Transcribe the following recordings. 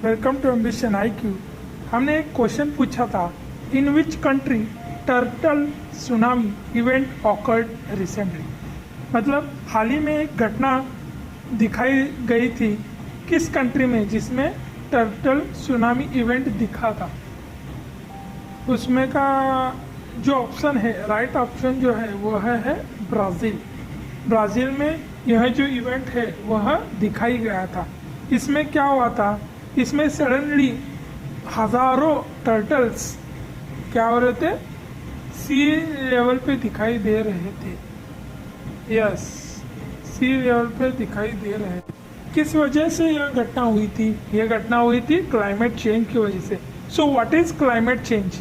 Welcome to ambition IQ। हमने एक question पूछा था, in which country turtle tsunami event occurred recently. मतलब हाल ही में एक घटना दिखाई गई थी किस कंट्री में जिसमें टर्टल सुनामी इवेंट दिखा था। उसमें का जो ऑप्शन है, राइट ऑप्शन जो है वो है ब्राज़ील। ब्राज़ील में यह जो इवेंट है वह दिखाई गया था। इसमें क्या हुआ था, इसमें सडनली हजारों टर्टल्स क्या हो रहे थे, सी लेवल पे दिखाई दे रहे थे। यस, सी लेवल पे दिखाई दे रहे थे। किस वजह से यह घटना हुई थी? यह घटना हुई थी क्लाइमेट चेंज की वजह से। So what is climate change?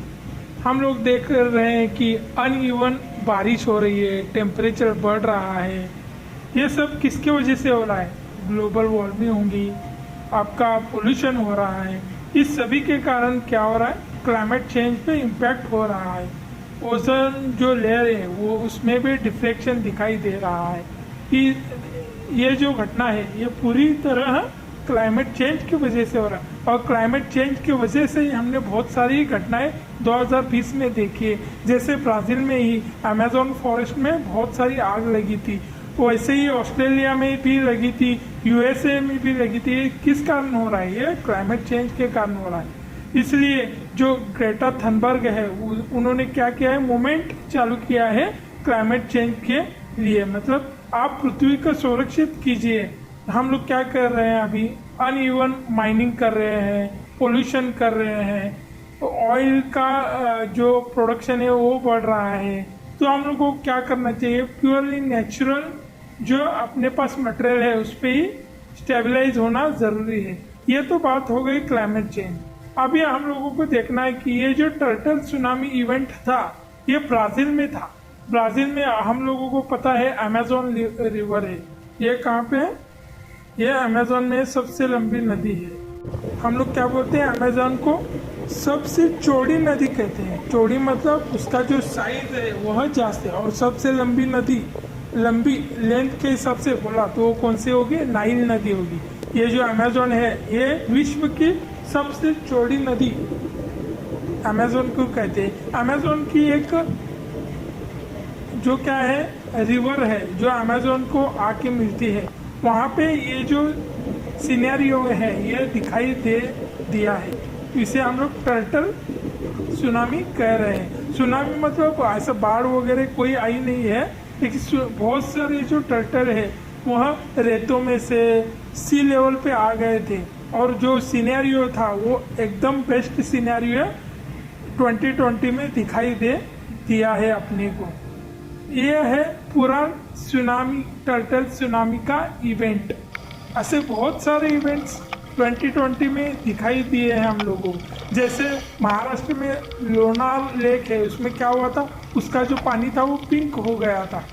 हम लोग देख रहे हैं कि अनइवन बारिश हो रही है, टेम्परेचर बढ़ रहा है। ये सब किसके वजह से हो रहा है? ग्लोबल वार्मिंग होगी, आपका पोल्यूशन हो रहा है। इस सभी के कारण क्या हो रहा है, क्लाइमेट चेंज पे इम्पैक्ट हो रहा है। ओजोन जो लेयर है वो उसमें भी डिफ्लेक्शन दिखाई दे रहा है कि ये जो घटना है ये पूरी तरह क्लाइमेट चेंज की वजह से हो रहा है। और क्लाइमेट चेंज की वजह से ही हमने बहुत सारी घटनाएं 2020 में देखी है। जैसे ब्राज़ील में ही अमेजोन फॉरेस्ट में बहुत सारी आग लगी थी, वैसे ही ऑस्ट्रेलिया में भी लगी थी, USA में भी लगी थी। किस कारण हो रहा है? ये क्लाइमेट चेंज के कारण हो रहा है। इसलिए जो ग्रेटा थनबर्ग है उन्होंने क्या किया है, मूवमेंट चालू किया है क्लाइमेट चेंज के लिए। मतलब आप पृथ्वी को सुरक्षित कीजिए। हम लोग क्या कर रहे हैं अभी, अनइवन माइनिंग कर रहे हैं, पोल्यूशन कर रहे हैं, ऑयल का जो प्रोडक्शन है वो बढ़ रहा है। तो हम लोग को क्या करना चाहिए, प्योरली नेचुरल जो अपने पास मटेरियल है उस पर ही स्टेबलाइज होना जरूरी है। ये तो बात हो गई क्लाइमेट चेंज। अभी हम लोगों को देखना है कि ये जो टर्टल सुनामी इवेंट था ये ब्राज़ील में था। ब्राज़ील में हम लोगों को पता है अमेजोन रिवर है। ये कहाँ पे है? ये अमेजोन में सबसे लंबी नदी है। हम लोग क्या बोलते हैं, अमेजोन को सबसे चौड़ी नदी कहते हैं। चौड़ी मतलब उसका जो साइज है वह जास्त है। और सबसे लंबी नदी, लंबी लेंथ के हिसाब से बोला तो कौन सी होगी? नाइल नदी होगी। ये जो अमेजोन है ये विश्व की सबसे चौड़ी नदी अमेजोन को कहते हैं। अमेजोन की एक जो क्या है रिवर है जो अमेजोन को आके मिलती है, वहाँ पे ये जो सिनेरियो है ये दिखाई दे दिया है। इसे हम लोग टर्टल सुनामी कह रहे हैं। सुनामी मतलब ऐसा बाढ़ वगैरह कोई आई नहीं है, लेकिन बहुत सारे जो टर्टल है वह रेतों में से सी लेवल पे आ गए थे। और जो सिनेरियो था वो एकदम बेस्ट सिनेरियो है 2020 में दिखाई दे दिया है अपने को। ये है पूरा सुनामी, टर्टल सुनामी का इवेंट। ऐसे बहुत सारे इवेंट्स 2020 में दिखाई दिए हैं हम लोगों को। जैसे महाराष्ट्र में लोनार लेक है, उसमें क्या हुआ था, उसका जो पानी था वो पिंक हो गया था।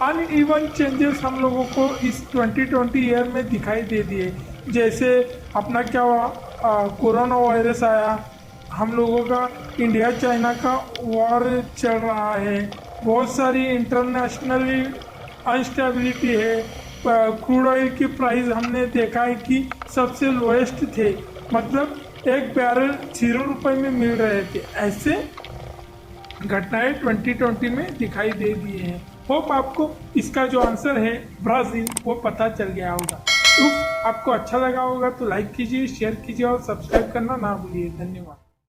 अनइवन चेंजेस हम लोगों को इस 2020 ईयर में दिखाई दे दिए। जैसे अपना क्या हुआ, कोरोना वायरस आया, हम लोगों का इंडिया चाइना का वॉर चल रहा है, बहुत सारी इंटरनेशनली अनस्टेबिलिटी है। क्रूड ऑयल की प्राइस हमने देखा है कि सबसे लोएस्ट थे, मतलब एक बैरल 0 रुपये में मिल रहे थे। ऐसे घटनाएं 2020 में दिखाई दे दिए हैं। होप आपको इसका जो आंसर है ब्राज़ील वो पता चल गया होगा। तो आपको अच्छा लगा होगा तो लाइक कीजिए, शेयर कीजिए और सब्सक्राइब करना ना भूलिए। धन्यवाद।